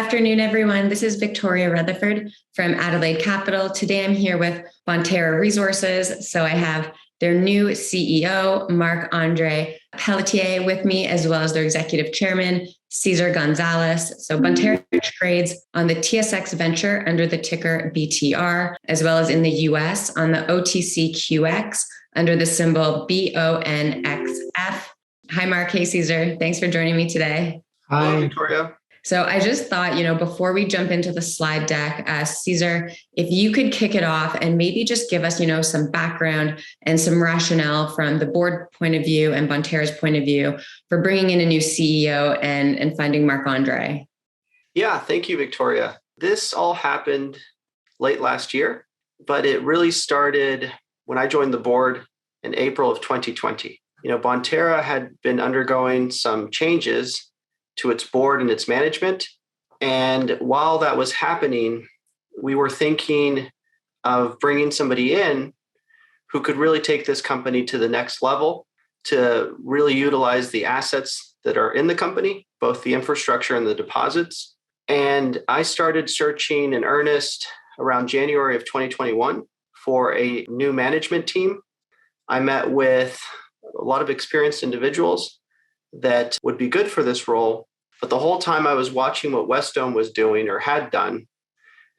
afternoon, everyone. This is Victoria Rutherford from Adelaide Capital. Today I'm here with Bonterra Resources. So I have their new CEO, Marc-Andre Pelletier, with me, as well as their executive chairman, Cesar Gonzalez. So Bonterra trades on the TSX Venture under the ticker BTR, as well as in the US on the OTCQX under the symbol BONXF. Hi, Mark. Hey, Cesar. Thanks for joining me today. Hi, hello, Victoria. So I just thought, before we jump into the slide deck, Cesar, if you could kick it off and maybe just give us, some background and some rationale from the board point of view and Bonterra's point of view for bringing in a new CEO and finding Marc-Andre. Yeah, thank you, Victoria. This all happened late last year, but it really started when I joined the board in April of 2020. Bonterra had been undergoing some changes to its board and its management. And while that was happening, we were thinking of bringing somebody in who could really take this company to the next level, to really utilize the assets that are in the company, both the infrastructure and the deposits. And I started searching in earnest around January of 2021 for a new management team. I met with a lot of experienced individuals that would be good for this role. But the whole time I was watching what Wesdome was doing or had done,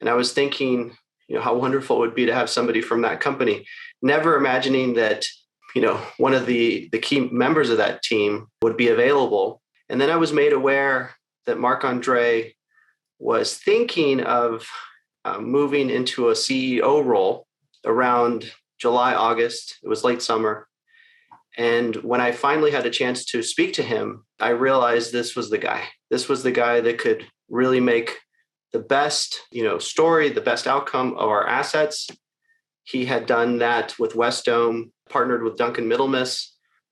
and I was thinking, how wonderful it would be to have somebody from that company, never imagining that, one of the key members of that team would be available. And then I was made aware that Marc-Andre was thinking of moving into a CEO role around July, August. It was late summer. And when I finally had a chance to speak to him, I realized this was the guy. This was the guy that could really make the best, story, the best outcome of our assets. He had done that with Wesdome, partnered with Duncan Middlemiss,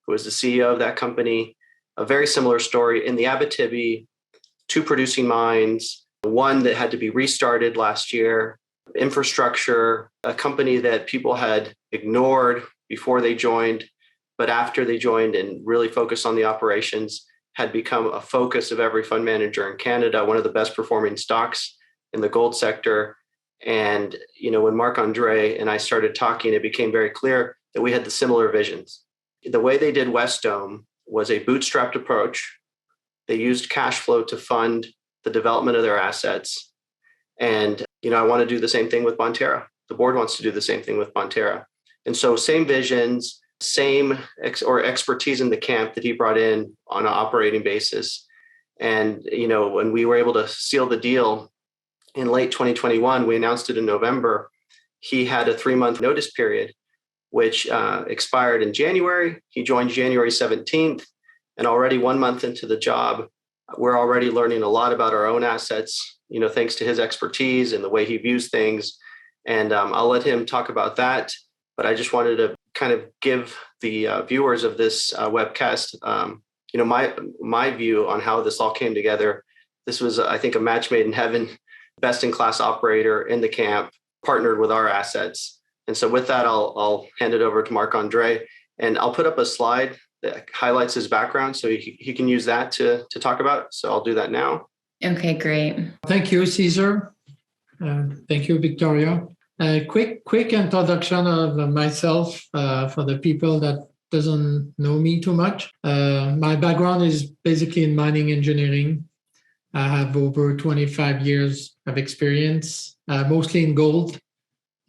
who was the CEO of that company. A very similar story in the Abitibi, 2 producing mines, one that had to be restarted last year, infrastructure, a company that people had ignored before they joined, but after they joined and really focused on the operations, had become a focus of every fund manager in Canada, one of the best performing stocks in the gold sector. And, when Marc-Andre and I started talking, it became very clear that we had the similar visions. The way they did Wesdome was a bootstrapped approach. They used cash flow to fund the development of their assets. And, I want to do the same thing with Bonterra. The board wants to do the same thing with Bonterra. And so same visions, same expertise in the camp that he brought in on an operating basis. And, when we were able to seal the deal in late 2021, we announced it in November. He had a 3-month notice period, which expired in January. He joined January 17th. And already 1 month into the job, we're already learning a lot about our own assets, thanks to his expertise and the way he views things. And I'll let him talk about that. But I just wanted to kind of give the viewers of this webcast, my view on how this all came together. This was, I think, a match made in heaven, best-in-class operator in the camp, partnered with our assets. And so with that, I'll hand it over to Marc-Andre, and I'll put up a slide that highlights his background so he can use that to talk about. So I'll do that now. Okay, great. Thank you, Cesar. Thank you, Victoria. Quick introduction of myself for the people that doesn't know me too much. My background is basically in mining engineering. I have over 25 years of experience, mostly in gold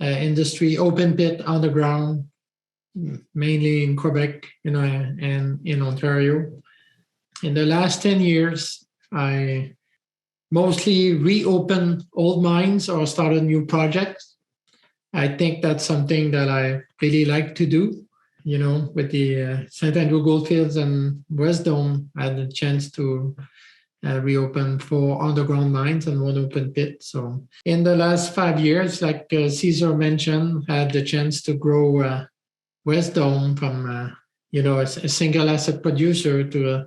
industry, open pit, underground, mainly in Quebec, and in Ontario. In the last 10 years, I mostly reopened old mines or started new projects. I think that's something that I really like to do. With the St. Andrew Goldfields and Wesdome, I had the chance to reopen 4 underground mines and 1 open pit. So in the last 5 years, like Cesar mentioned, I had the chance to grow Wesdome from a single asset producer to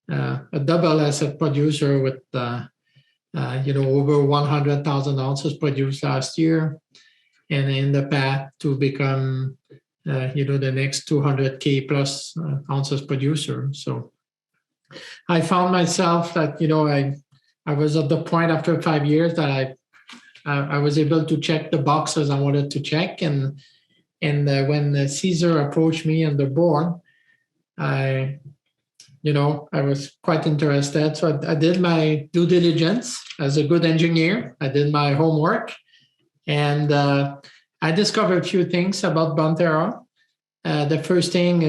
a double asset producer with over 100,000 ounces produced last year, and in the path to become the next 200K plus ounces producer. So I found myself that I was at the point after 5 years that I was able to check the boxes I wanted to check. And when Caesar approached me on the board, I was quite interested. So I did my due diligence as a good engineer. I did my homework, and I discovered a few things about Bonterra. The first thing,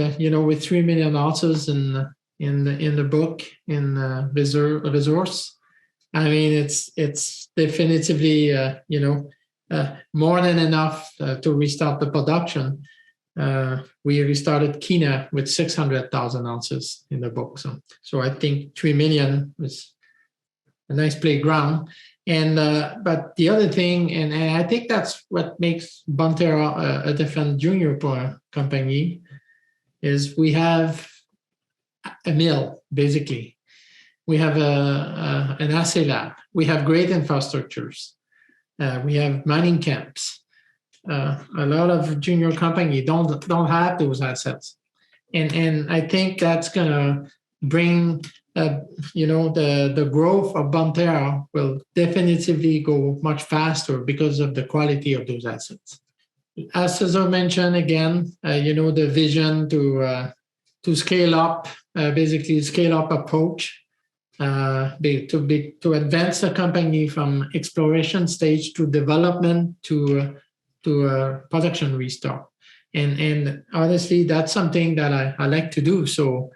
with 3 million ounces in the book in resource, I mean, it's definitively more than enough to restart the production. We restarted Kena with 600,000 ounces in the book. So I think 3 million was a nice playground. And but the other thing, and I think that's what makes Bonterra a different junior company, is we have a mill, basically. We have an assay lab. We have great infrastructures. We have mining camps. A lot of junior companies don't have those assets, and I think that's gonna bring the growth of Bonterra will definitively go much faster because of the quality of those assets. As Cesar mentioned again, the vision to scale up, basically scale up approach. To advance the company from exploration stage to development to production restart, and honestly, that's something that I like to do. So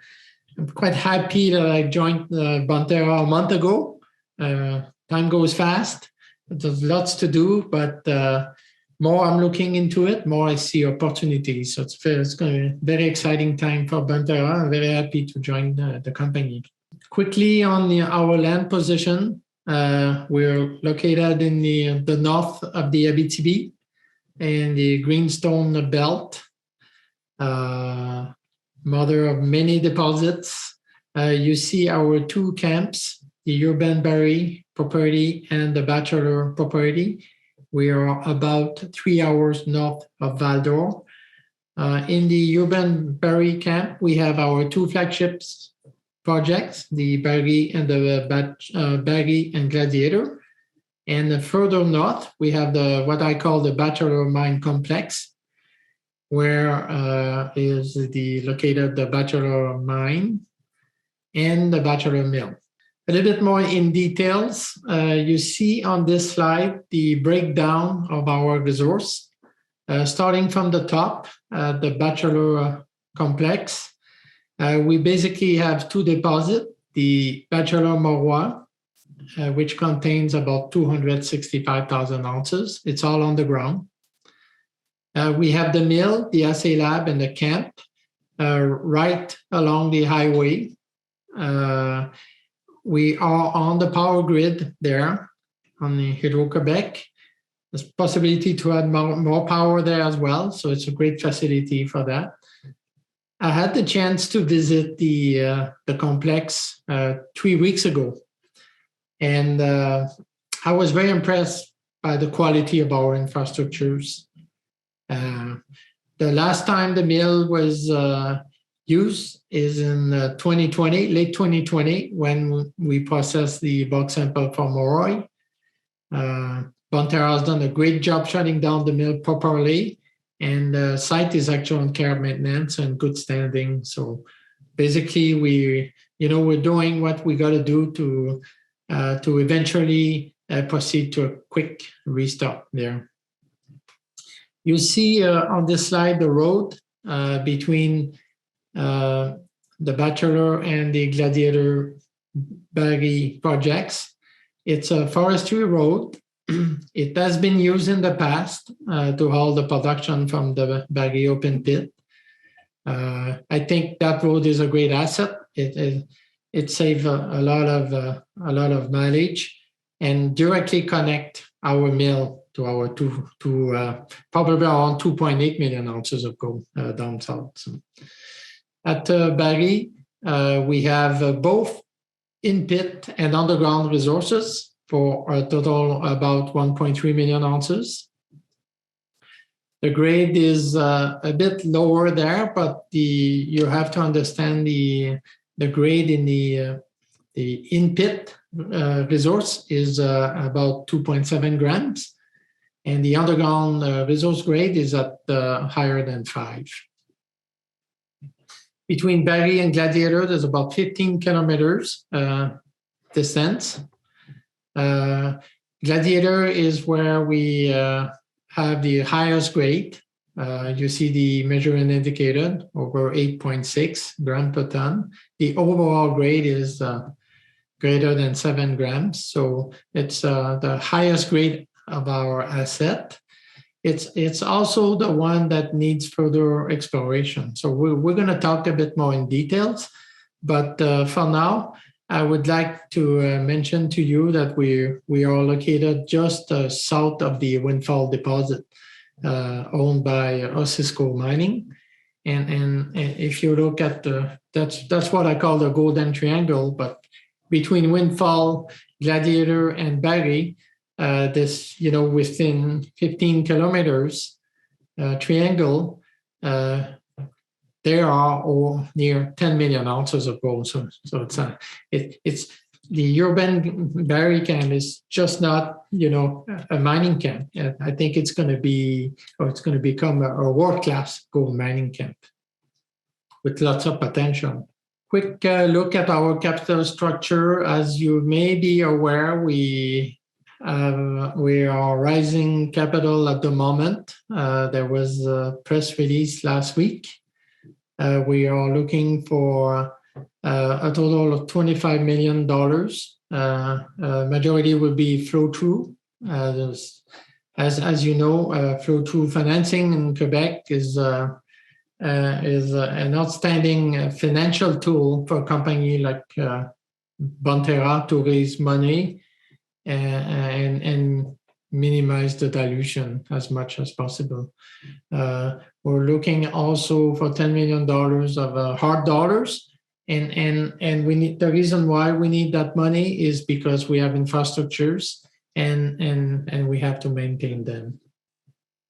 I'm quite happy that I joined Bonterra a month ago. Time goes fast. There's lots to do, but more I'm looking into it, more I see opportunities. So it's going to be a very exciting time for Bonterra. I'm very happy to join the company. Quickly on our land position, we're located in the north of the Abitibi in the Greenstone Belt, mother of many deposits. You see our two camps, the Urban Barry property and the Bachelor property. We are about 3 hours north of Val-d'Or. In the Urban Barry camp, we have our two flagships projects, the Barry and Barry and Gladiator. And further north, we have what I call the Bachelor Mine Complex, where is located the Bachelor Mine and the Bachelor Mill. A little bit more in details, you see on this slide the breakdown of our resource, starting from the top, the Bachelor Complex. We basically have two deposits, the Bachelor Moroy, which contains about 265,000 ounces. It's all on the ground. We have the mill, the assay lab, and the camp right along the highway. We are on the power grid there on the Hydro-Quebec. There's possibility to add more power there as well, so it's a great facility for that. I had the chance to visit the complex 3 weeks ago, and I was very impressed by the quality of our infrastructures. The last time the mill was used is in 2020, late 2020, when we processed the bulk sample from Moroy. Bonterra has done a great job shutting down the mill properly, and the site is actually on care and maintenance and good standing. So basically, we're doing what we got to do to eventually proceed to a quick restart there. You see on this slide the road between the Bachelor and the Gladiator Barry projects. It's a forestry road. It has been used in the past to haul the production from the Barry open pit. I think that road is a great asset. It saves a lot of mileage and directly connect our mill to our probably around 2.8 million ounces of gold down south. So at Barry, we have both in-pit and underground resources for a total about 1.3 million ounces. The grade is a bit lower there, but you have to understand the grade in the in-pit resource is about 2.7 grams, and the underground resource grade is at higher than 5. Between Barry and Gladiator, there's about 15 kilometers distance. Gladiator is where we have the highest grade. You see the measured and indicated over 8.6 grams per ton. The overall grade is greater than 7 grams. So it's the highest grade of our asset. It's also the one that needs further exploration. So we're going to talk a bit more in details. But for now, I would like to mention to you that we are located just south of the Windfall deposit, owned by Osisco Mining. And if you look at that's what I call the golden triangle, but between Windfall, Gladiator, and Barry, this, within 15 kilometers triangle, there are near 10 million ounces of gold. So it's the urban Barry camp is just not, a mining camp. I think it's going to become a world-class gold mining camp with lots of potential. Quick look at our capital structure. As you may be aware, we are raising capital at the moment. There was a press release last week. We are looking for a total of $25 million. Majority will be flow-through. As you know, flow-through financing in Quebec is an outstanding financial tool for a company like Bonterra to raise money and minimize the dilution as much as possible. We're looking also for $10 million of hard dollars. And we need, the reason why we need that money is because we have infrastructures and we have to maintain them.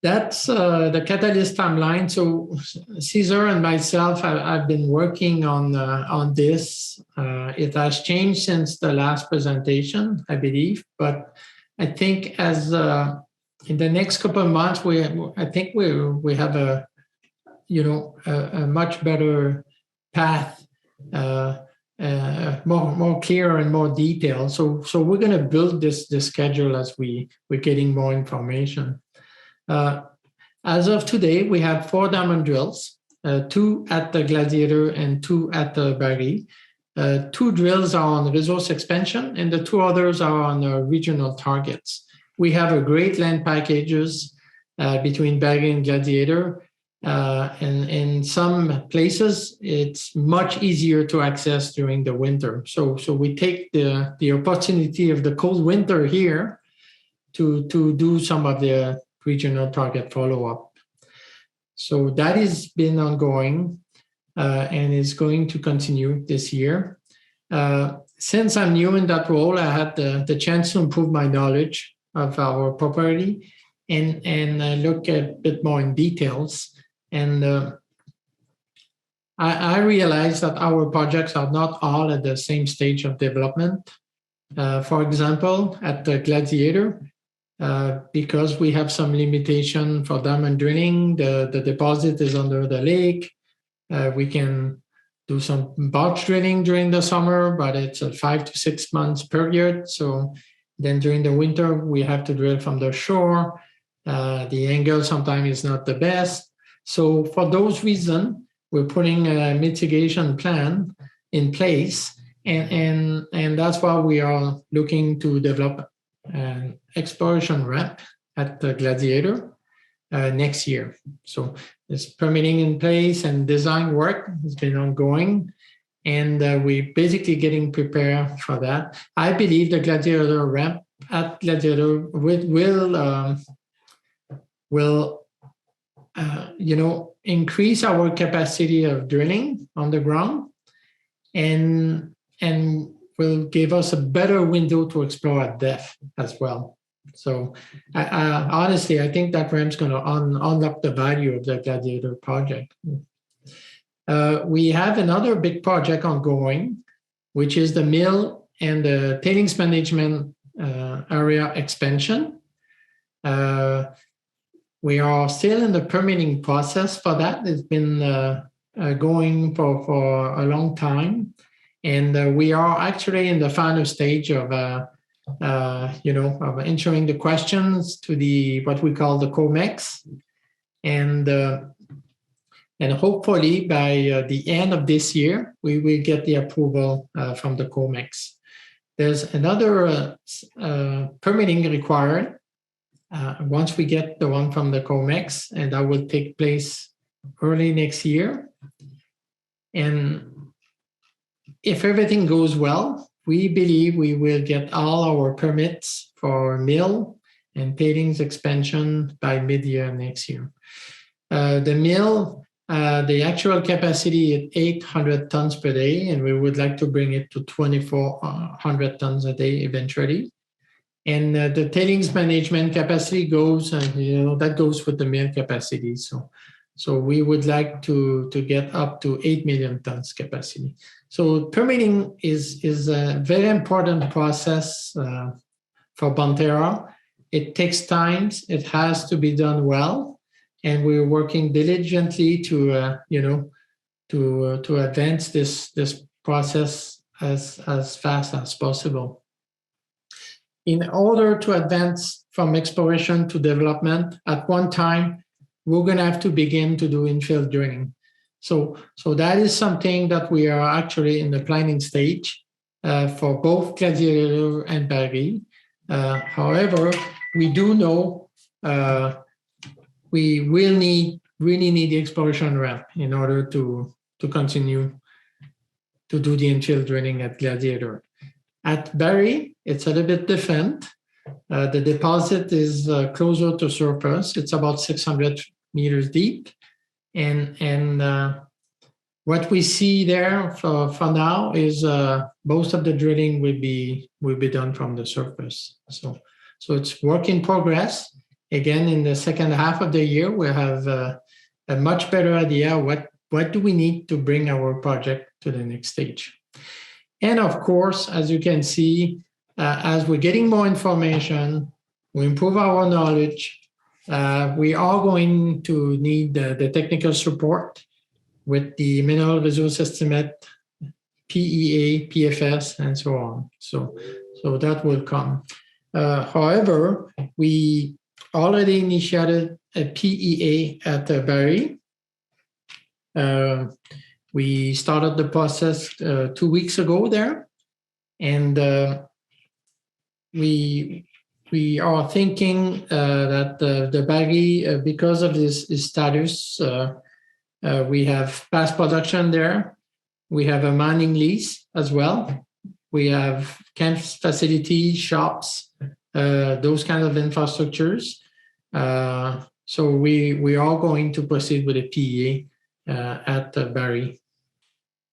That's the catalyst timeline. So Cesar and myself, I've been working on this. It has changed since the last presentation, I believe. But I think as in the next couple of months, we have a much better path, more clear and more detailed. So we're going to build this schedule as we're getting more information. As of today, we have 4 diamond drills, 2 at the Gladiator and 2 at the Barry. 2 drills are on resource expansion, and the 2 others are on regional targets. We have a great land packages between Barry and Gladiator. And in some places, it's much easier to access during the winter. So we take the opportunity of the cold winter here to do some of the regional target follow-up. So that has been ongoing and is going to continue this year. Since I'm new in that role, I had the chance to improve my knowledge of our property and look a bit more in details. And I realized that our projects are not all at the same stage of development. For example, at the Gladiator, because we have some limitation for diamond drilling, the deposit is under the lake. We can do some barge drilling during the summer, but it's a 5 to 6 months period. So then during the winter, we have to drill from the shore. The angle sometimes is not the best. So for those reasons, we're putting a mitigation plan in place. And that's why we are looking to develop an exploration ramp at the Gladiator next year. So there's permitting in place and design work has been ongoing. And we're basically getting prepared for that. I believe the Gladiator ramp at Gladiator will increase our capacity of drilling on the ground and will give us a better window to explore at depth as well. So honestly, I think that ramp's going to unlock the value of the Gladiator project. We have another big project ongoing, which is the mill and the tailings management area expansion. We are still in the permitting process for that. It's been going for a long time. And we are actually in the final stage of of answering the questions to what we call the COMEX. And hopefully by the end of this year, we will get the approval from the COMEX. There's another permitting required once we get the one from the COMEX, and that will take place early next year. And if everything goes well, we believe we will get all our permits for mill and tailings expansion by mid-year next year. The mill, the actual capacity is 800 tons per day, and we would like to bring it to 2,400 tons a day eventually. And the tailings management capacity goes, that goes with the mill capacity. So we would like to get up to 8 million tons capacity. So permitting is a very important process for Bonterra. It takes time. It has to be done well, and we're working diligently to advance this process as fast as possible. In order to advance from exploration to development, at one time, we're going to have to begin to do infill drilling. So that is something that we are actually in the planning stage for both Gladiator and Barry. However, we do know we will really need the exploration ramp in order to continue to do the infill drilling at Gladiator. At Barry, it's a little bit different. The deposit is closer to surface. It's about 600 meters deep. And what we see there for now is most of the drilling will be done from the surface. So it's work in progress. Again, in the second half of the year, we'll have a much better idea what do we need to bring our project to the next stage. And of course, as you can see, as we're getting more information, we improve our knowledge. We are going to need the technical support with the mineral resource estimate, PEA, PFS, and so on. So that will come. However, we already initiated a PEA at Barry. We started the process 2 weeks ago there, and we are thinking that the Barry, because of this status, we have past production there. We have a mining lease as well. We have camp facilities, shops, those kind of infrastructures. So we are going to proceed with a PEA at Barry.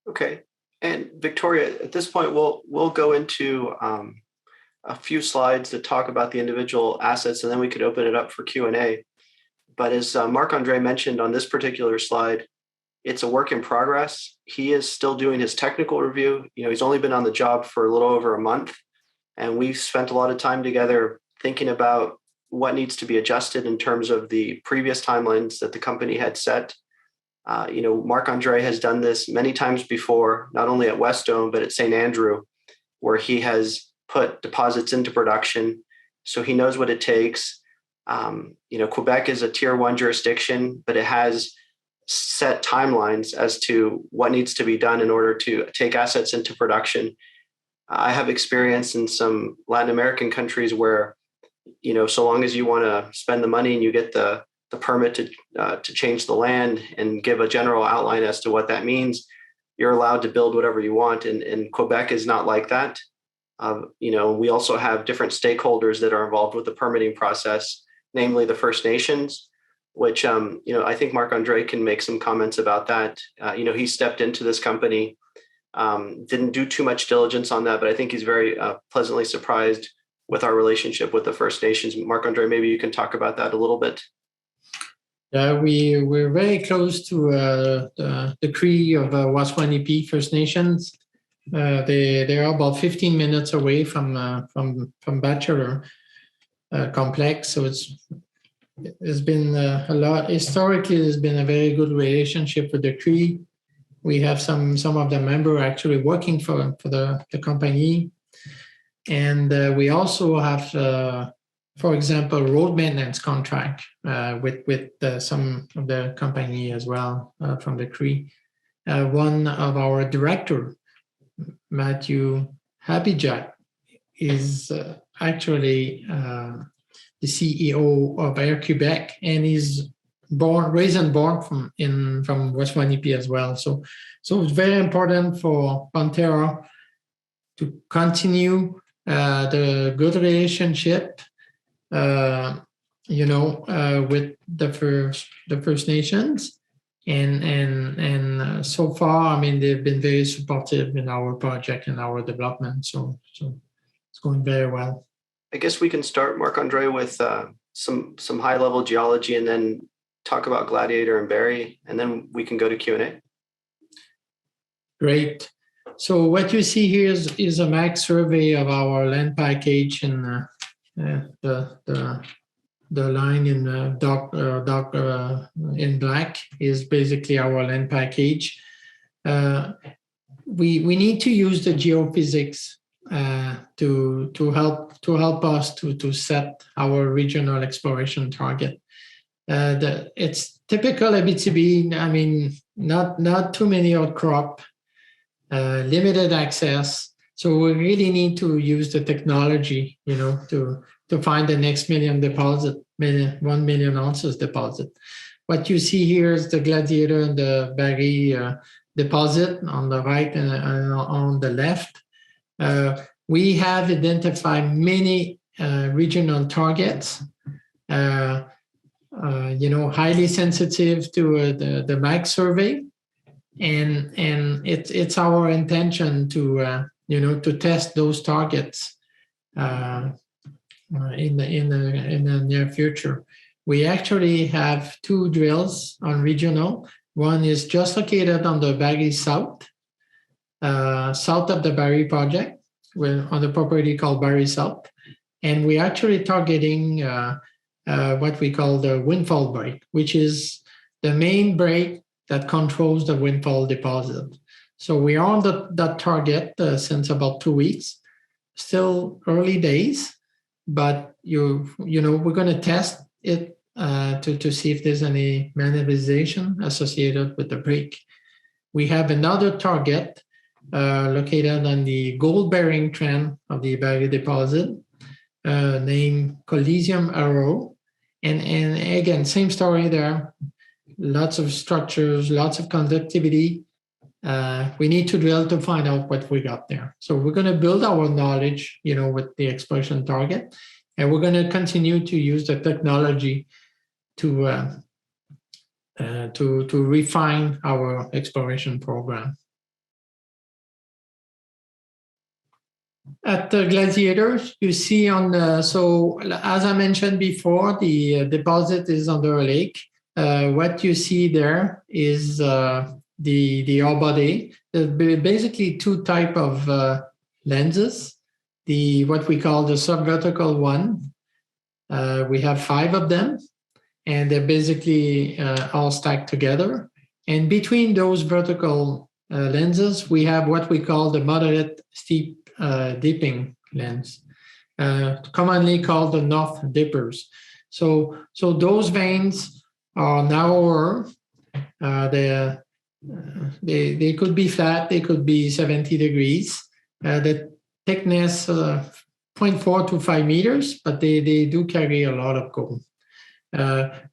Okay. And Victoria, at this point, we'll go into a few slides that talk about the individual assets, and then we could open it up for Q&A. But as Marc-Andre mentioned on this particular slide, it's a work in progress. He is still doing his technical review. He's only been on the job for a little over a month, and we've spent a lot of time together thinking about what needs to be adjusted in terms of the previous timelines that the company had set. Marc-Andre has done this many times before, not only at Wesdome, but at St. Andrew, where he has put deposits into production. So he knows what it takes. Quebec is a tier 1 jurisdiction, but it has set timelines as to what needs to be done in order to take assets into production. I have experience in some Latin American countries where, so long as you want to spend the money and you get the permit to change the land and give a general outline as to what that means, you're allowed to build whatever you want. And Quebec is not like that. We also have different stakeholders that are involved with the permitting process, namely the First Nations, which, I think Marc-Andre can make some comments about that. He stepped into this company, didn't do too much diligence on that, but I think he's very pleasantly surprised with our relationship with the First Nations. Marc-Andre, maybe you can talk about that a little bit. We're very close to the Cree of Waswanipi First Nations. They are about 15 minutes away from Bachelor complex. So it's been a lot. Historically, there's been a very good relationship with the Cree. We have some of the members actually working for the company. And we also have, for example, road maintenance contract with some of the company as well from the Cree. One of our director, Matthew Habijak, is actually the CEO of Air Quebec, and he's raised and born from West Winnipeg as well. So it's very important for Bonterra to continue the good relationship, with the First Nations, and so far, I mean, they've been very supportive in our project and our development. So it's going very well. I guess we can start, Marc-Andre, with some high-level geology, and then talk about Gladiator and Barry, and then we can go to Q&A. Great. So what you see here is a map survey of our land package, and the line in dark in black is basically our land package. We need to use the geophysics to help us to set our regional exploration target. It's typical Abitibi. I mean, not too many outcrop, limited access. So we really need to use the technology, to find the next 1 million ounces deposit. What you see here is the Gladiator and the Barry deposit on the right and on the left. We have identified many regional targets, highly sensitive to the MAG survey, and it's our intention to test those targets in the near future. We actually have 2 drills on regional. One is just located on the Barry south of the Barry project, on the property called Barry South, and we're actually targeting what we call the windfall break, which is the main break that controls the windfall deposit. So we are on that target since about 2 weeks. Still early days, but we're going to test it to see if there's any mineralization associated with the break. We have another target located on the gold-bearing trend of the Barry deposit, named Coliseum Arrow, and again, same story there. Lots of structures, lots of conductivity. We need to drill to find out what we got there. So we're going to build our knowledge, with the exploration target, and we're going to continue to use the technology to refine our exploration program. At the Gladiator, you see so as I mentioned before, the deposit is under a lake. What you see there is the ore body. There's basically 2 types of lenses. What we call the subvertical one. We have 5 of them, and they're basically all stacked together. And between those vertical lenses, we have what we call the moderate steep dipping lens, commonly called the north dippers. So those veins are narrower. They could be flat, they could be 70 degrees. The thickness 0.4 to 5 meters, but they do carry a lot of gold.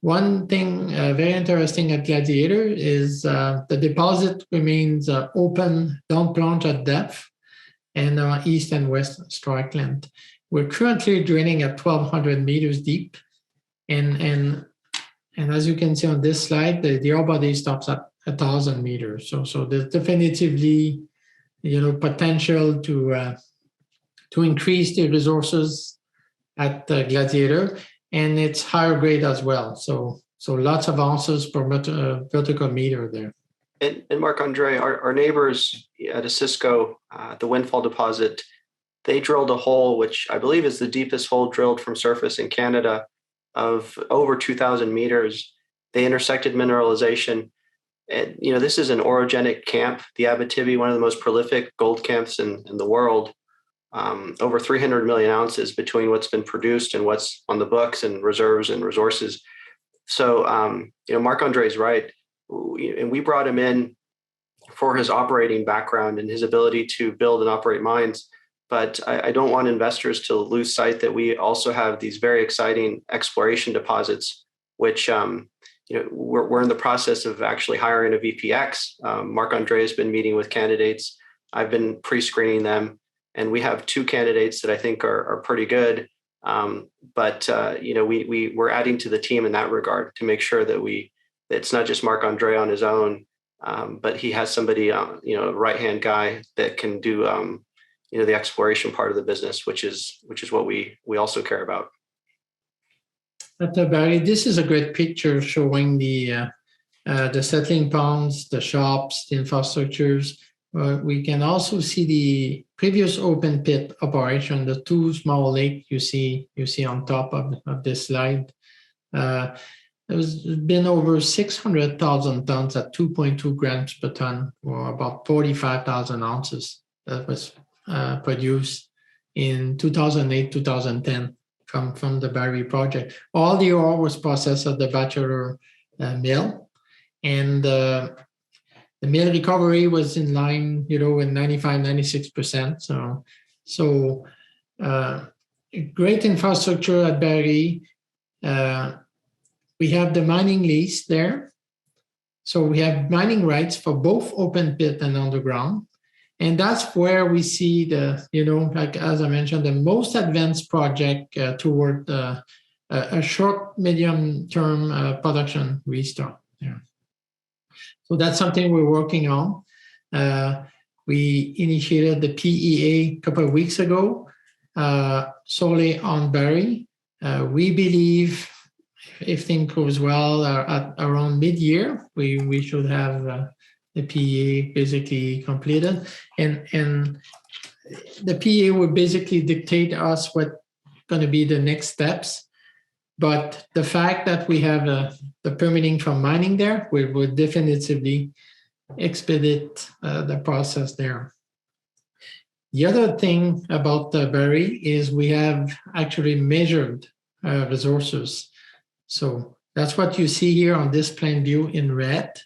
One thing very interesting at Gladiator is the deposit remains open, don't plunge at depth, and east and west strike length. We're currently drilling at 1,200 meters deep, and as you can see on this slide, the ore body stops at 1,000 meters. So there's definitively, potential to increase the resources at Gladiator, and it's higher grade as well. So lots of ounces per vertical meter there. And Marc-Andre, our neighbors at Osisko, the Windfall deposit, they drilled a hole, which I believe is the deepest hole drilled from surface in Canada of over 2,000 meters. They intersected mineralization. And, this is an orogenic camp, the Abitibi, one of the most prolific gold camps in the world. Over 300 million ounces between what's been produced and what's on the books and reserves and resources. So, Marc-Andre is right. And we brought him in for his operating background and his ability to build and operate mines. But I don't want investors to lose sight that we also have these very exciting exploration deposits, which we're in the process of actually hiring a VPX. Marc-Andre has been meeting with candidates. I've been pre-screening them, and we have 2 candidates that I think are pretty good. But we're adding to the team in that regard to make sure that it's not just Marc-Andre on his own, but he has somebody, a right-hand guy that can do, the exploration part of the business, which is what we also care about. Barry, this is a great picture showing the settling ponds, the shops, the infrastructures. We can also see the previous open pit operation, the 2 small lakes you see on top of this slide. There's been over 600,000 tons at 2.2 grams per ton, or about 45,000 ounces that was produced in 2008, 2010 from the Barry project. All the ore was processed at the Bachelor mill, and the mill recovery was in line, with 95, 96%. So great infrastructure at Barry. We have the mining lease there. So we have mining rights for both open pit and underground. And that's where we see like as I mentioned, the most advanced project toward a short, medium-term production restart. Yeah. So that's something we're working on. We initiated the PEA a couple of weeks ago, solely on Barry. We believe if things goes well, at around mid-year, we should have the PEA basically completed, and the PEA will basically dictate us what's going to be the next steps. But the fact that we have the permitting from mining there will definitively expedite the process there. The other thing about Barry is we have actually measured resources. So that's what you see here on this plan view in red.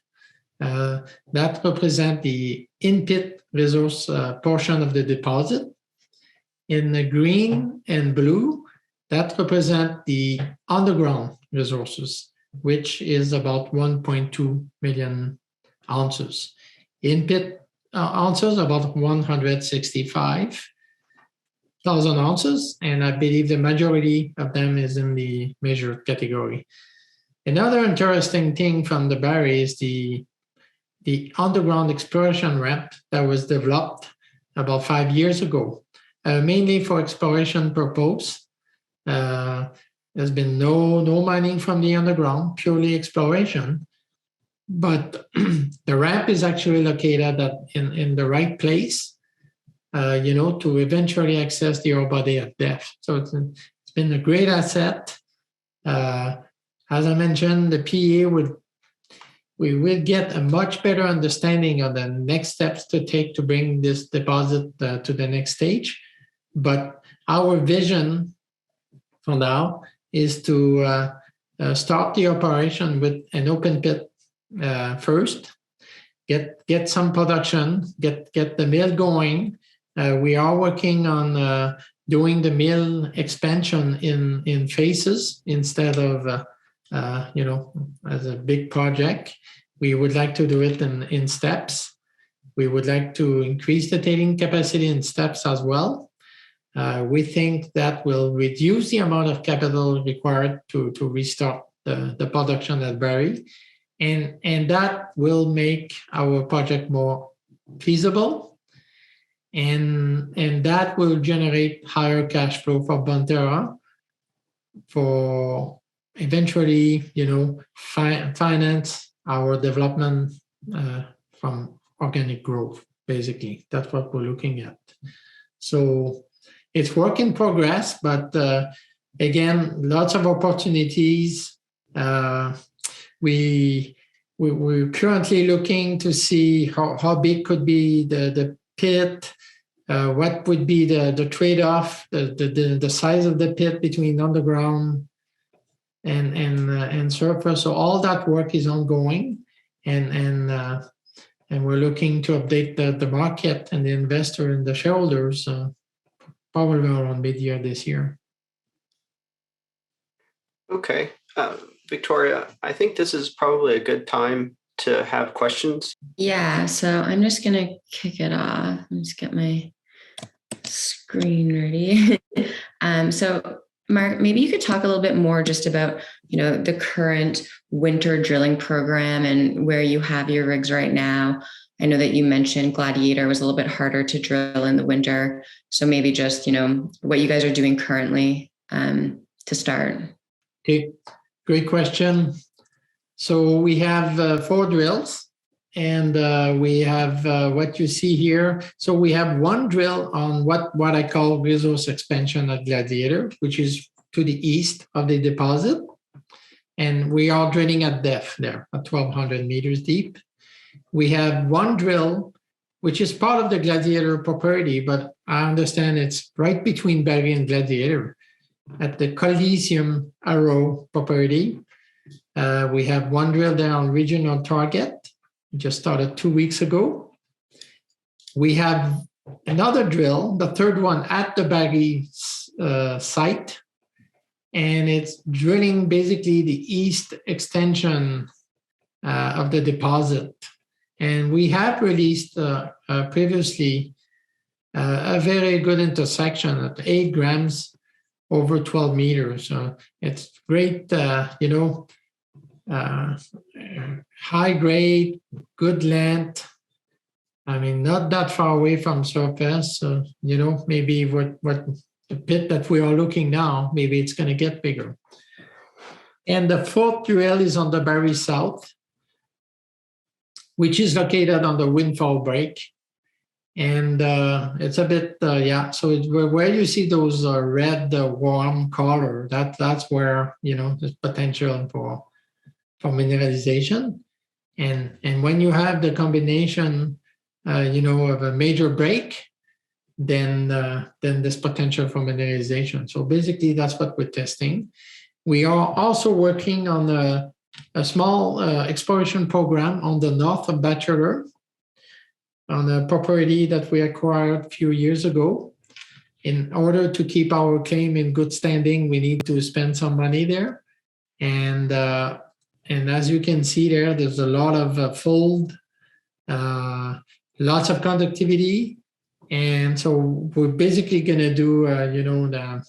That represents the in-pit resource portion of the deposit. In the green and blue, that represents the underground resources, which is about 1.2 million ounces. In-pit ounces, about 165,000 ounces, and I believe the majority of them is in the measured category. Another interesting thing from the Barry is the underground exploration ramp that was developed about 5 years ago, mainly for exploration purpose. There's been no mining from the underground, purely exploration. But the ramp is actually located in the right place, to eventually access the ore body at depth. So it's been a great asset. As I mentioned, the PEA we will get a much better understanding of the next steps to take to bring this deposit to the next stage. But our vision for now is to start the operation with an open pit first, get some production, get the mill going. We are working on doing the mill expansion in phases instead of as a big project. We would like to do it in steps. We would like to increase the tailings capacity in steps as well. We think that will reduce the amount of capital required to restart the production at Barry, and that will make our project more feasible, and that will generate higher cash flow for Bonterra for eventually, finance our development from organic growth, basically. That's what we're looking at. So it's work in progress, but again, lots of opportunities. We're currently looking to see how big could be the pit, what would be the trade-off, the size of the pit between underground and surface. So all that work is ongoing, and we're looking to update the market and the investor and the shareholders probably around mid-year this year. Okay. Victoria, I think this is probably a good time to have questions. Yeah, so I'm just going to kick it off. Let me just get my screen ready. So Marc, maybe you could talk a little bit more just about, the current winter drilling program and where you have your rigs right now. I know that you mentioned Gladiator was a little bit harder to drill in the winter. So maybe just, what you guys are doing currently to start. Okay, great question. So we have 4 drills, and we have what you see here. So we have one drill on what I call resource expansion at Gladiator, which is to the east of the deposit. And we are drilling at depth there, at 1,200 meters deep. We have one drill, which is part of the Gladiator property, but I understand it's right between Barry and Gladiator at the Coliseum Arrow property. We have one drill there on regional target, just started 2 weeks ago. We have another drill, the third one at the Barry site, and it's drilling basically the east extension of the deposit. And we have released previously a very good intersection at 8 grams over 12 meters. So it's great, high grade, good length. I mean, not that far away from surface. So, maybe what the pit that we are looking now, maybe it's going to get bigger. And the 4th drill is on the Barry South, which is located on the windfall break. And it's a bit, so it's where you see those red warm color, that's where, there's potential for mineralization. And when you have the combination, of a major break, then there's potential for mineralization. So basically, that's what we're testing. We are also working on a small exploration program on the north of Bachelor, on a property that we acquired a few years ago. In order to keep our claim in good standing, we need to spend some money there. And as you can see there's a lot of fold, lots of conductivity. And so we're basically going to do, the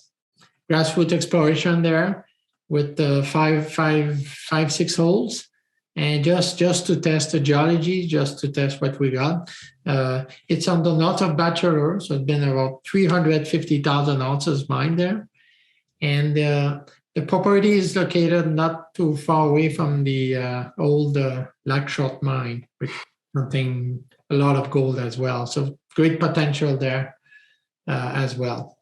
grassroots exploration there with 6 holes. And just to test the geology, just to test what we got. It's on the north of Bachelor, so it's been about 350,000 ounces mined there. And the property is located not too far away from the old Lackshot mine, which contains a lot of gold as well. So great potential there as well.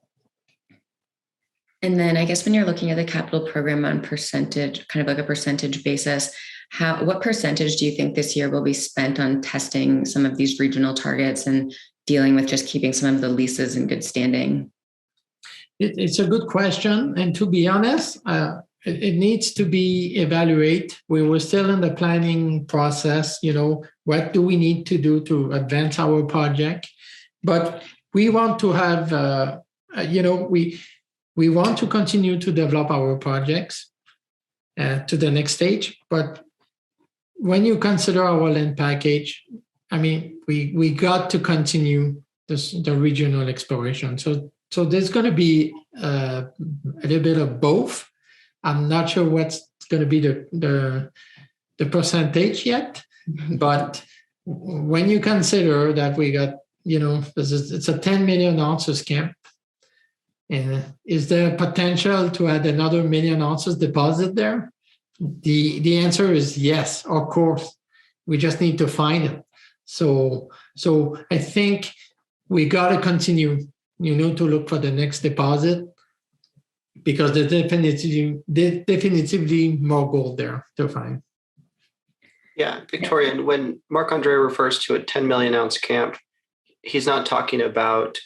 And then I guess when you're looking at the capital program on percentage, kind of like a percentage basis, what percentage do you think this year will be spent on testing some of these regional targets and dealing with just keeping some of the leases in good standing? It's a good question. And to be honest, it needs to be evaluated. We were still in the planning process, what do we need to do to advance our project? But we want to have, we want to continue to develop our projects to the next stage. But when you consider our land package, I mean, we got to continue the regional exploration. So there's going to be a little bit of both. I'm not sure what's going to be the percentage yet, but when you consider that we got, it's a 10 million ounces camp, and is there potential to add another 1 million ounces deposit there? The answer is yes, of course. We just need to find it. So I think we got to continue, to look for the next deposit, because there's definitively more gold there to find. Yeah, Victoria, and when Marc-Andre refers to a 10 million ounce camp, he's not talking about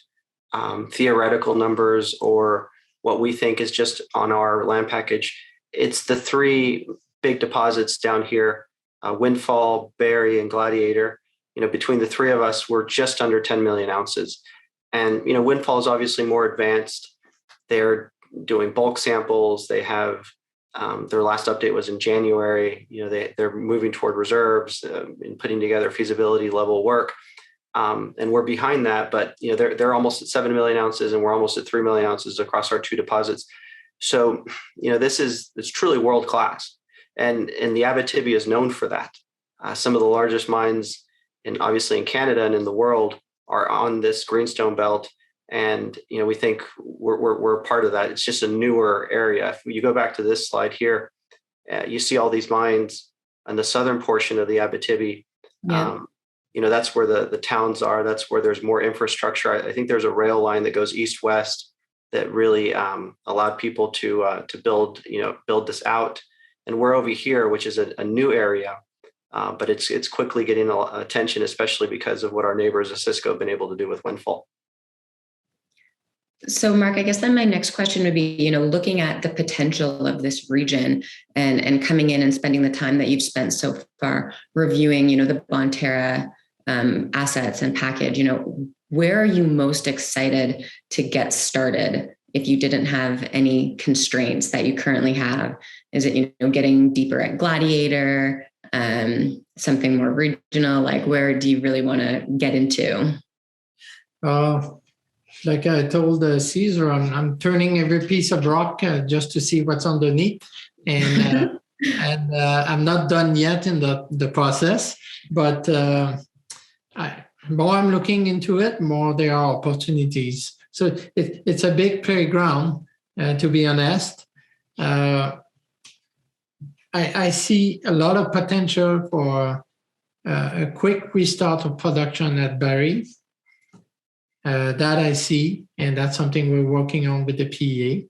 theoretical numbers or what we think is just on our land package. It's the three big deposits down here, Windfall, Barry, and Gladiator. Between the three of us, we're just under 10 million ounces. And, Windfall is obviously more advanced. They're doing bulk samples. They have their last update was in January. They're moving toward reserves and putting together feasibility level work. And we're behind that, but they're almost at 7 million ounces, and we're almost at 3 million ounces across our two deposits. So it's truly world class, and the Abitibi is known for that. Some of the largest mines, obviously in Canada and in the world, are on this greenstone belt. And, we think we're part of that. It's just a newer area. If you go back to this slide here, you see all these mines on the southern portion of the Abitibi. Yeah. That's where the towns are. That's where there's more infrastructure. I think there's a rail line that goes east-west that really allowed people to build this out. And we're over here, which is a new area, but it's quickly getting attention, especially because of what our neighbors at Cisco have been able to do with Windfall. So, Mark, I guess then my next question would be, looking at the potential of this region and coming in and spending the time that you've spent so far reviewing, the Bonterra assets and package, where are you most excited to get started if you didn't have any constraints that you currently have? Is it, getting deeper at Gladiator, something more regional? Like, where do you really want to get into? Like I told Caesar, I'm turning every piece of rock just to see what's underneath, and I'm not done yet in the process. But more I'm looking into it, more there are opportunities. So it's a big playground, to be honest. I see a lot of potential for a quick restart of production at Barry. That I see, and that's something we're working on with the PEA.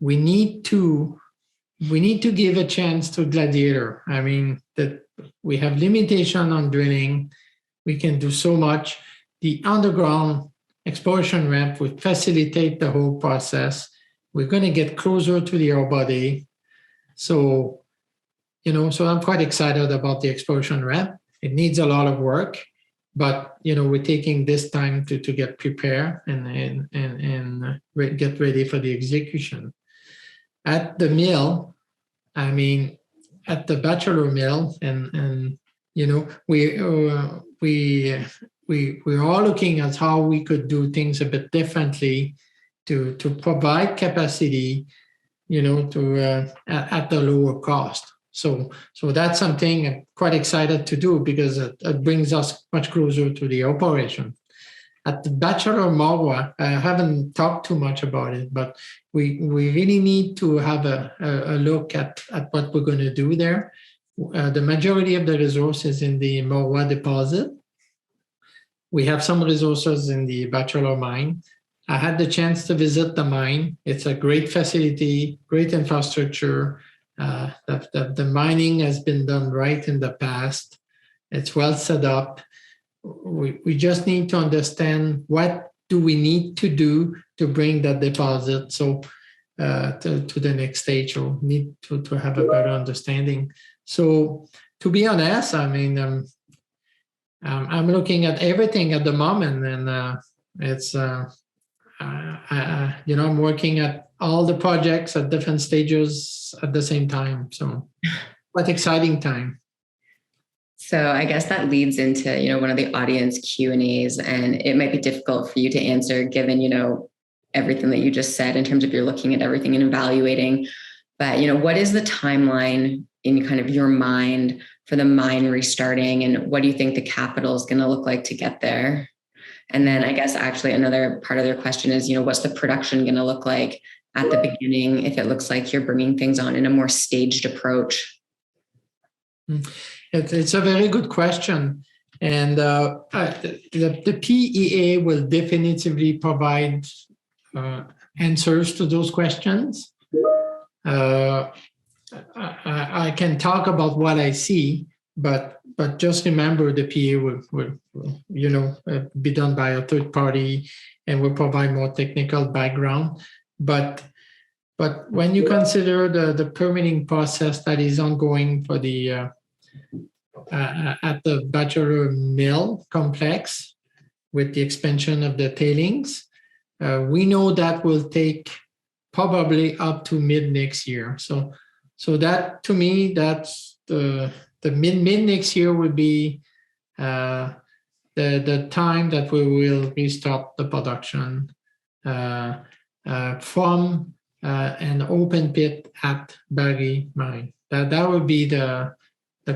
We need to give a chance to Gladiator. I mean, that we have limitation on drilling. We can do so much. The underground exploration ramp would facilitate the whole process. We're going to get closer to the ore body. So, so I'm quite excited about the exploration ramp. It needs a lot of work. But we're taking this time to get prepared and get ready for the execution. At the mill, at the Bachelor mill, and we're all looking at how we could do things a bit differently to provide capacity, at the lower cost. So that's something I'm quite excited to do, because it brings us much closer to the operation. At the Bachelor Moroy, I haven't talked too much about it, but we really need to have a look at what we're going to do there. The majority of the resources in the Moroy deposit. We have some resources in the Bachelor mine. I had the chance to visit the mine. It's a great facility, great infrastructure. The mining has been done right in the past. It's well set up. We just need to understand what do we need to do to bring that deposit to the next stage, or need to have a better understanding. So to be honest, I'm looking at everything at the moment, and it's I'm working at all the projects at different stages at the same time. So quite exciting time. So I guess that leads into, one of the audience Q&As, and it might be difficult for you to answer given, everything that you just said in terms of you're looking at everything and evaluating. But, what is the timeline in kind of your mind for the mine restarting, and what do you think the capital is going to look like to get there? And then I guess actually another part of their question is, what's the production going to look like at the beginning if it looks like you're bringing things on in a more staged approach? It's a very good question. And the PEA will definitively provide answers to those questions. I can talk about what I see, but just remember the PEA will be done by a third party and will provide more technical background. But when you consider the permitting process that is ongoing for the at the Bachelor mill complex with the expansion of the tailings, we know that will take probably up to mid next year. So that, to me, that's the mid next year would be the time that we will restart the production from an open pit at Barry Mine. That would be the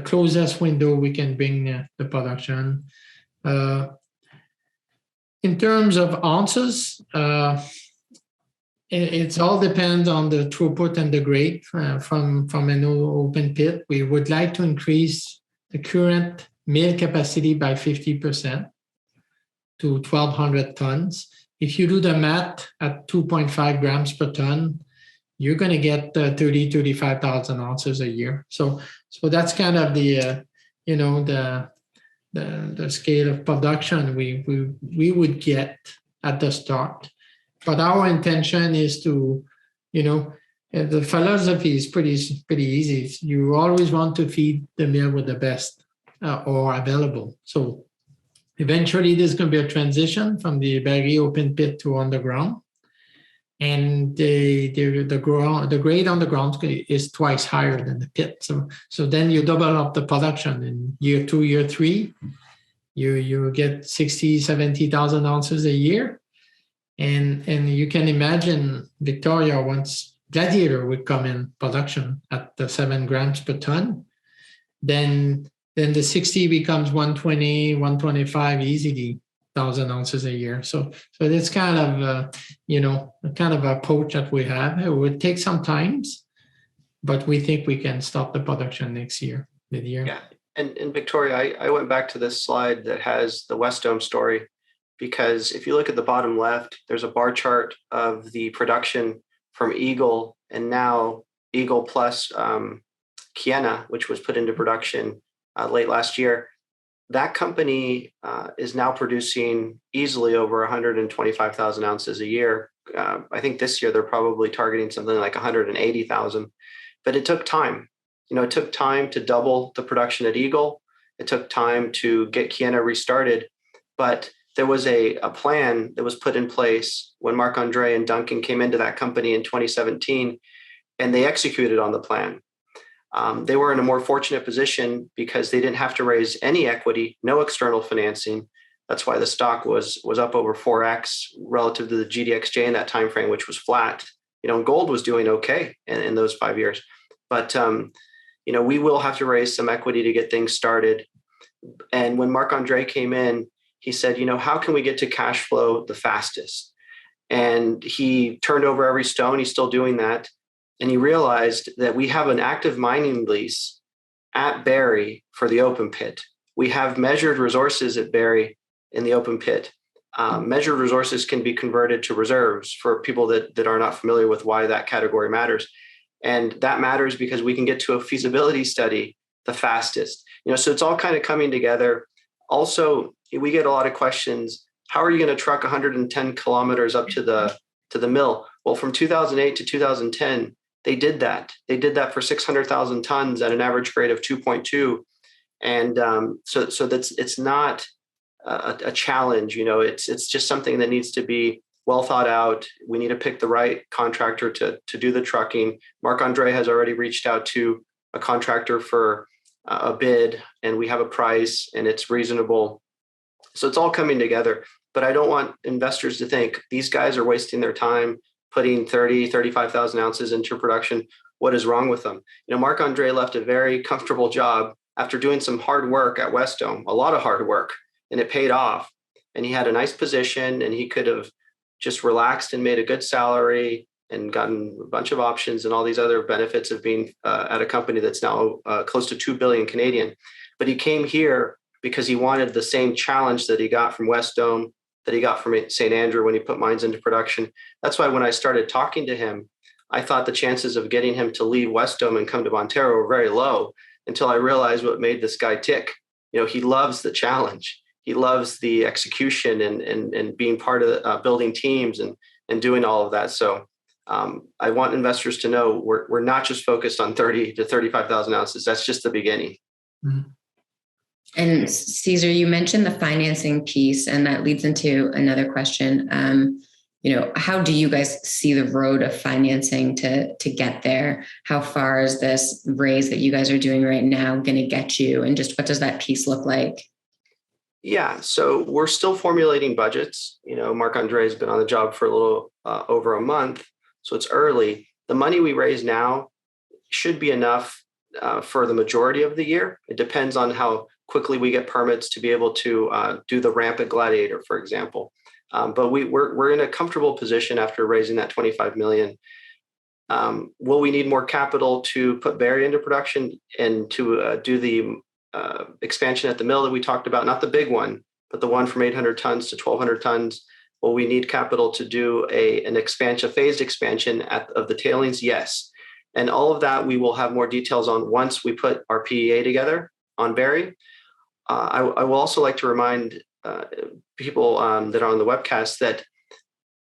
closest window we can bring the production. In terms of ounces, it all depends on the throughput and the grade from an open pit. We would like to increase the current mill capacity by 50% to 1,200 tons. If you do the math at 2.5 grams per ton, you're going to get 35,000 ounces a year. So that's kind of the scale of production we would get at the start. But our intention is to, the philosophy is pretty easy. You always want to feed the mill with the best ore available. So eventually there's going to be a transition from the Barry open pit to underground. And the grade on the ground is twice higher than the pit. So then you double up the production in year 2, year 3. You get 60, 70,000 ounces a year. And you can imagine, Victoria, once Gladiator would come in production at the 7 grams per ton, then the 60 becomes 120, 125 easily, 1,000 ounces a year. So it's kind of kind of approach that we have. It would take some time, but we think we can stop the production next year, mid-year. Yeah, and Victoria, I went back to this slide that has the West Dome story, because if you look at the bottom left, there's a bar chart of the production from Eagle and now Eagle plus Kiena, which was put into production late last year. That company is now producing easily over 125,000 ounces a year. I think this year they're probably targeting something like 180,000, but it took time. It took time to double the production at Eagle. It took time to get Kiena restarted, but there was a plan that was put in place when Marc-Andre and Duncan came into that company in 2017, and they executed on the plan. They were in a more fortunate position because they didn't have to raise any equity, no external financing. That's why the stock was up over 4x relative to the GDXJ in that time frame, which was flat. And gold was doing okay in those 5 years. But we will have to raise some equity to get things started. And when Marc-Andre came in, he said, how can we get to cash flow the fastest? And he turned over every stone. He's still doing that. And he realized that we have an active mining lease at Barry for the open pit. We have measured resources at Barry in the open pit. Measured resources can be converted to reserves for people that are not familiar with why that category matters. And that matters because we can get to a feasibility study the fastest. So it's all kind of coming together. Also, we get a lot of questions. How are you going to truck 110 kilometers up to the mill? Well, from 2008 to 2010, they did that. They did that for 600,000 tons at an average grade of 2.2. And so that's, it's not a challenge. It's just something that needs to be well thought out. We need to pick the right contractor to do the trucking. Marc-Andre has already reached out to a contractor for a bid, and we have a price, and it's reasonable. So it's all coming together. But I don't want investors to think these guys are wasting their time putting 35,000 ounces into production. What is wrong with them? Marc-Andre left a very comfortable job after doing some hard work at West Dome, a lot of hard work, and it paid off. And he had a nice position, and he could have just relaxed and made a good salary and gotten a bunch of options and all these other benefits of being at a company that's now close to 2 billion Canadian. But he came here because he wanted the same challenge that he got from West Dome, that he got from St. Andrew when he put mines into production. That's why when I started talking to him, I thought the chances of getting him to leave West Dome and come to Bonterra were very low, until I realized what made this guy tick. He loves the challenge. He loves the execution and being part of building teams and doing all of that. So I want investors to know we're not just focused on 30 to 35,000 ounces. That's just the beginning. Mm-hmm. And Cesar, you mentioned the financing piece, and that leads into another question. How do you guys see the road of financing to get there? How far is this raise that you guys are doing right now going to get you? And just what does that piece look like? Yeah, so we're still formulating budgets. Marc-Andre has been on the job for a little over a month, so it's early. The money we raise now should be enough for the majority of the year. It depends on how quickly we get permits to be able to do the ramp at Gladiator, for example. But we're in a comfortable position after raising that $25 million. Will we need more capital to put Barry into production and to do the expansion at the mill that we talked about? Not the big one, but the one from 800 tons to 1,200 tons. Will we need capital to do a phased expansion of the tailings? Yes. And all of that we will have more details on once we put our PEA together on Barry. I will also like to remind people that are on the webcast that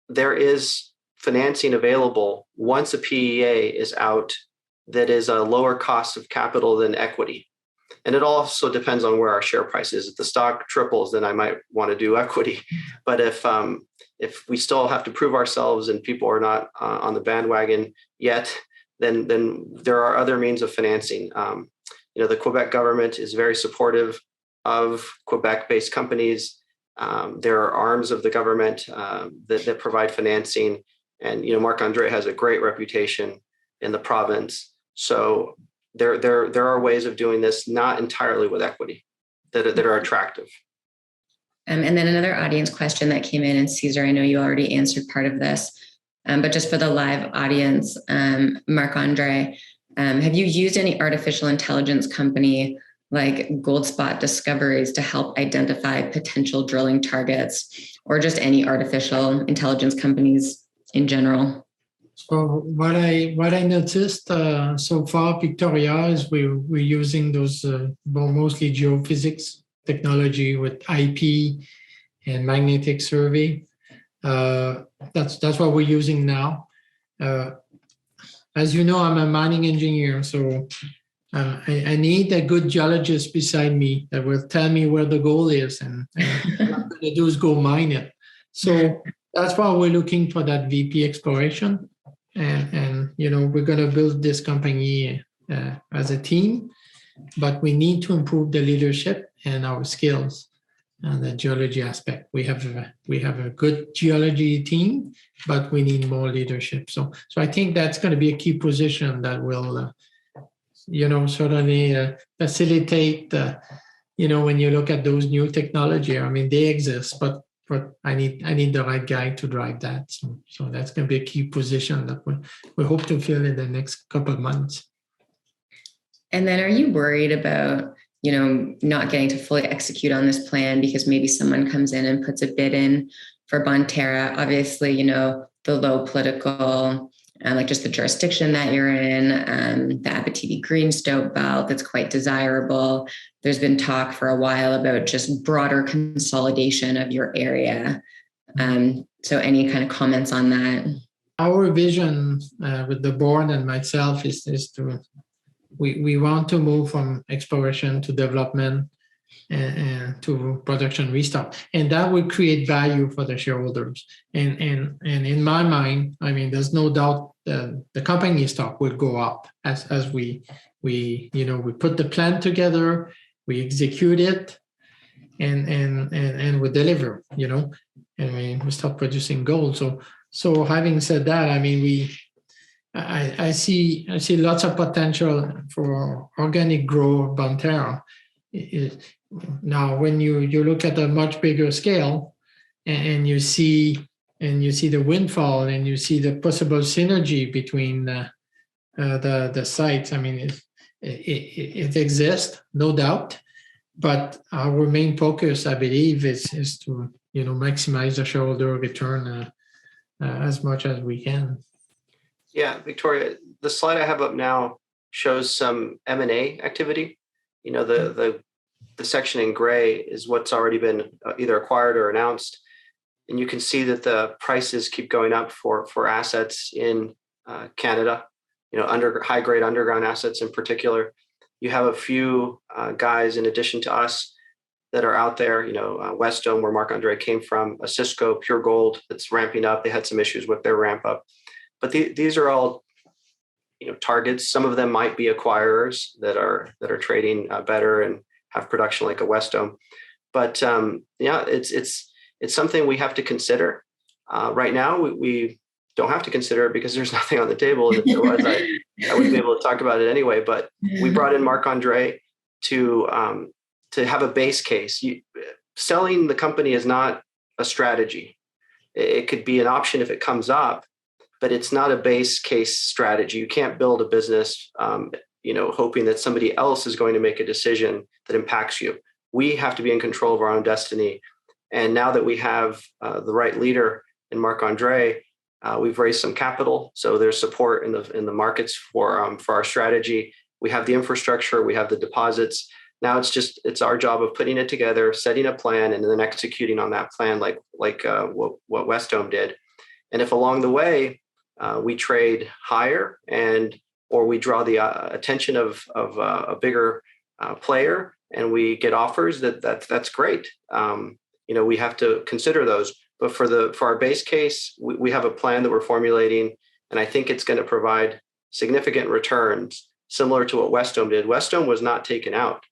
there is financing available once a PEA is out that is a lower cost of capital than equity. And it also depends on where our share price is. If the stock triples, then I might want to do equity. But if we still have to prove ourselves and people are not on the bandwagon yet, then there are other means of financing. The Quebec government is very supportive of Quebec-based companies. There are arms of the government that provide financing. And, Marc-Andre has a great reputation in the province. So there are ways of doing this, not entirely with equity, that are attractive. And then another audience question that came in, and Cesar, I know you already answered part of this, but just for the live audience, Marc-Andre, have you used any artificial intelligence company like Goldspot Discoveries to help identify potential drilling targets, or just any artificial intelligence companies in general? So what I noticed so far, Victoria, is we're using those mostly geophysics technology with IP and magnetic survey. That's what we're using now. As you know, I'm a mining engineer, so I need a good geologist beside me that will tell me where the gold is, and what I'm going to do is go mine it. So that's why we're looking for that VP exploration. And we're going to build this company as a team, but we need to improve the leadership and our skills and the geology aspect. We have a good geology team, but we need more leadership. So I think that's going to be a key position that will, certainly facilitate. When you look at those new technology, they exist, but I need the right guy to drive that. So that's going to be a key position that we hope to fill in the next couple of months. And then, are you worried about not getting to fully execute on this plan because maybe someone comes in and puts a bid in for Bonterra? Obviously, the low political, like just the jurisdiction that you're in, the Abitibi Greenstone Belt, that's quite desirable. There's been talk for a while about just broader consolidation of your area. So any kind of comments on that? Our vision with the board and myself is to, we want to move from exploration to development and to production restart. And that will create value for the shareholders. And in my mind, there's no doubt the company stock will go up as we put the plan together, we execute it, and we deliver, and we start producing gold. So having said that, I see lots of potential for organic growth of Bonterra. Now, when you look at a much bigger scale, and you see the windfall, and you see the possible synergy between the sites, it exists, no doubt. But our main focus, I believe, is to maximize the shareholder return as much as we can. Yeah, Victoria, the slide I have up now shows some M&A activity. The section in gray is what's already been either acquired or announced. And you can see that the prices keep going up for assets in Canada, high grade underground assets in particular. You have a few guys in addition to us that are out there, Wesdome, where Marc-Andre came from, a Cisco, Pure Gold that's ramping up. They had some issues with their ramp up. But these are all targets. Some of them might be acquirers that are trading better and have production like a Wesdome. But it's something we have to consider. Right now, we don't have to consider it because there's nothing on the table. And if there was, I wouldn't be able to talk about it anyway. But we brought in Marc-Andre to have a base case. Selling the company is not a strategy. It could be an option if it comes up, but it's not a base case strategy. You can't build a business, hoping that somebody else is going to make a decision that impacts you. We have to be in control of our own destiny. And now that we have the right leader in Marc-Andre, we've raised some capital. So there's support in the markets for our strategy. We have the infrastructure, we have the deposits. Now it's our job of putting it together, setting a plan, and then executing on that plan, like what Wesdome did. And if along the way we trade higher or we draw the attention of a bigger player and we get offers, that's great. We have to consider those. But for our base case, we have a plan that we're formulating, and I think it's going to provide significant returns similar to what Wesdome did. Wesdome was not taken out.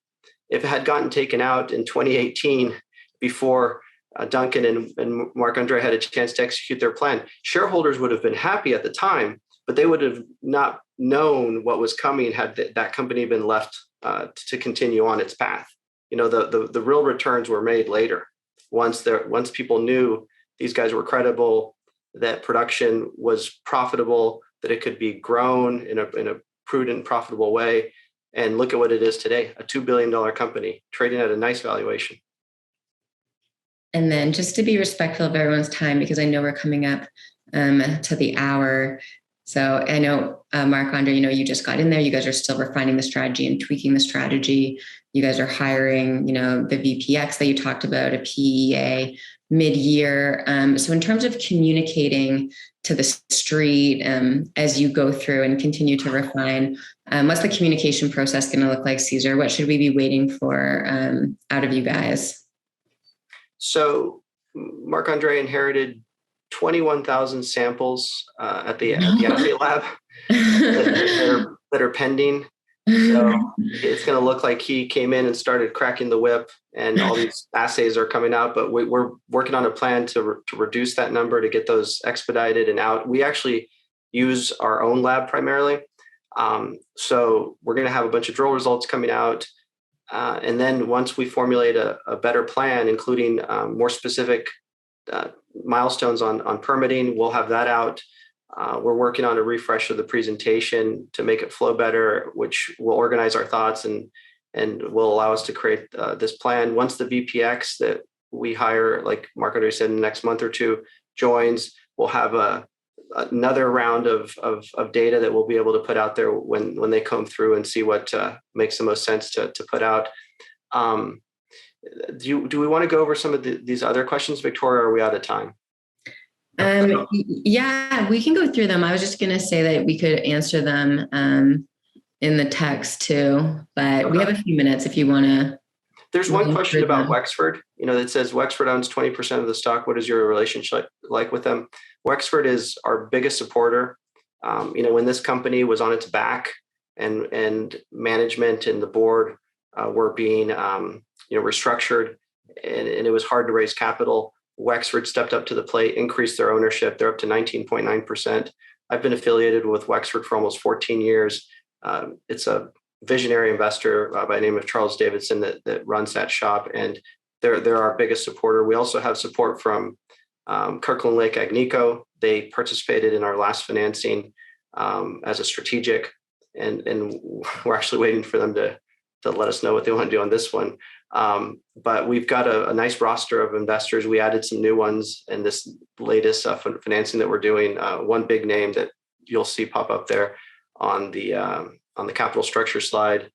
If it had gotten taken out in 2018 before Duncan and Marc-Andre had a chance to execute their plan, shareholders would have been happy at the time, but they would have not known what was coming had that company been left to continue on its path. The real returns were made later. Once people knew these guys were credible, that production was profitable, that it could be grown in a prudent, profitable way. And look at what it is today, a $2 billion company trading at a nice valuation. And then just to be respectful of everyone's time, because I know we're coming up to the hour. So I know, Marc-Andre, you just got in there. You guys are still refining the strategy and tweaking the strategy. You guys are hiring, the VPX that you talked about, a PEA mid-year. So in terms of communicating to the street as you go through and continue to refine, what's the communication process going to look like, Cesar? What should we be waiting for out of you guys? So Marc-Andre inherited 21,000 samples at the assay lab that are pending. So it's going to look like he came in and started cracking the whip, and all these assays are coming out. But we're working on a plan to reduce that number, to get those expedited and out. We actually use our own lab primarily. So we're going to have a bunch of drill results coming out. And then once we formulate a better plan, including more specific milestones on permitting, we'll have that out. We're working on a refresh of the presentation to make it flow better, which will organize our thoughts and will allow us to create this plan. Once the VPX that we hire, like Marc-Andre said, in the next month or two joins, we'll have another round of data that we'll be able to put out there when they come through and see what makes the most sense to put out. Do we want to go over some of these other questions, Victoria, or are we out of time? Yeah, we can go through them. I was just going to say that we could answer them in the text too, but okay. We have a few minutes if you want to. There's one question about Wexford, that says Wexford owns 20% of the stock. What is your relationship like with them? Wexford is our biggest supporter. When this company was on its back and management and the board were being, restructured and it was hard to raise capital, Wexford stepped up to the plate, increased their ownership. They're up to 19.9%. I've been affiliated with Wexford for almost 14 years. It's a visionary investor by the name of Charles Davidson that runs that shop, and they're our biggest supporter. We also have support from Kirkland Lake Agnico. They participated in our last financing as a strategic, and we're actually waiting for them to let us know what they want to do on this one. But we've got a nice roster of investors. We added some new ones in this latest financing that we're doing. One big name that you'll see pop up there on the capital structure slide.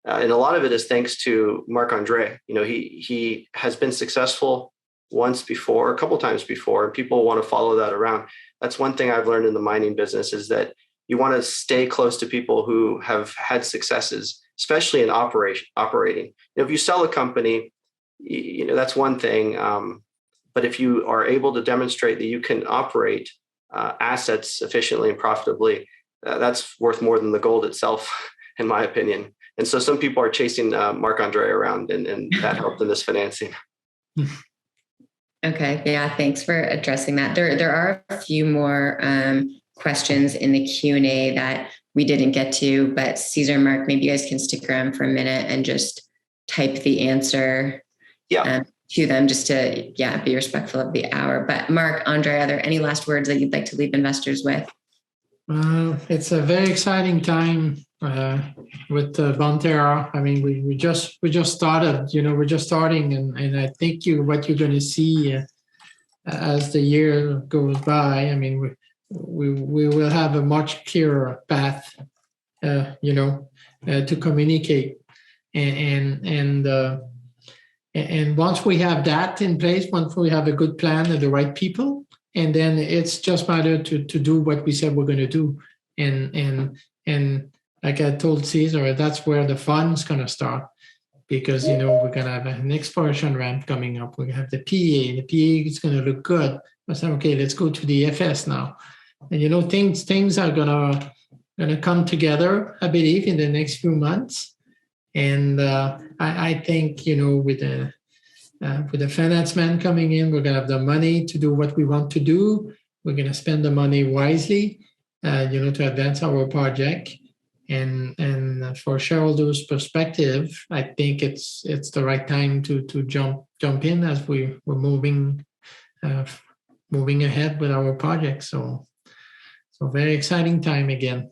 And a lot of it is thanks to Marc-Andre. He has been successful once before, a couple times before, and people want to follow that around. That's one thing I've learned in the mining business, is that you want to stay close to people who have had successes, especially in operating. If you sell a company, that's one thing. But if you are able to demonstrate that you can operate assets efficiently and profitably, that's worth more than the gold itself, in my opinion. And so some people are chasing Marc-Andre around, and that helped in this financing. Okay. Yeah. Thanks for addressing that. There are a few more questions in the Q&A that we didn't get to, but Cesar, Mark, maybe you guys can stick around for a minute and just type the answer to them, just to be respectful of the hour. But Marc-Andre, are there any last words that you'd like to leave investors with? It's a very exciting time with Bonterra. I mean, we just started. We're just starting, and I think what you're going to see as the year goes by. I mean, we will have a much clearer path, to communicate, and once we have that in place, once we have a good plan and the right people. And then it's just matter to do what we said we're going to do. And like I told Cesar, that's where the fun's going to start, because, we're going to have an exploration ramp coming up. We're going to have the PEA. The PEA is going to look good. I said, okay, let's go to the FS now. And, things are going to come together, I believe, in the next few months. And I think, with the finance man coming in, we're going to have the money to do what we want to do. We're going to spend the money wisely, to advance our project. And for shareholders' perspective, I think it's the right time to jump in as we're moving ahead with our project. So very exciting time again.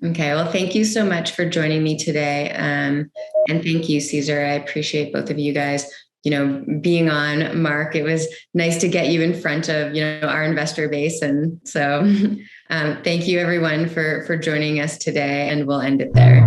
Okay, well, thank you so much for joining me today. And thank you, Cesar. I appreciate both of you guys, being on. Mark, it was nice to get you in front of, our investor base. And so thank you, everyone, for joining us today, and we'll end it there.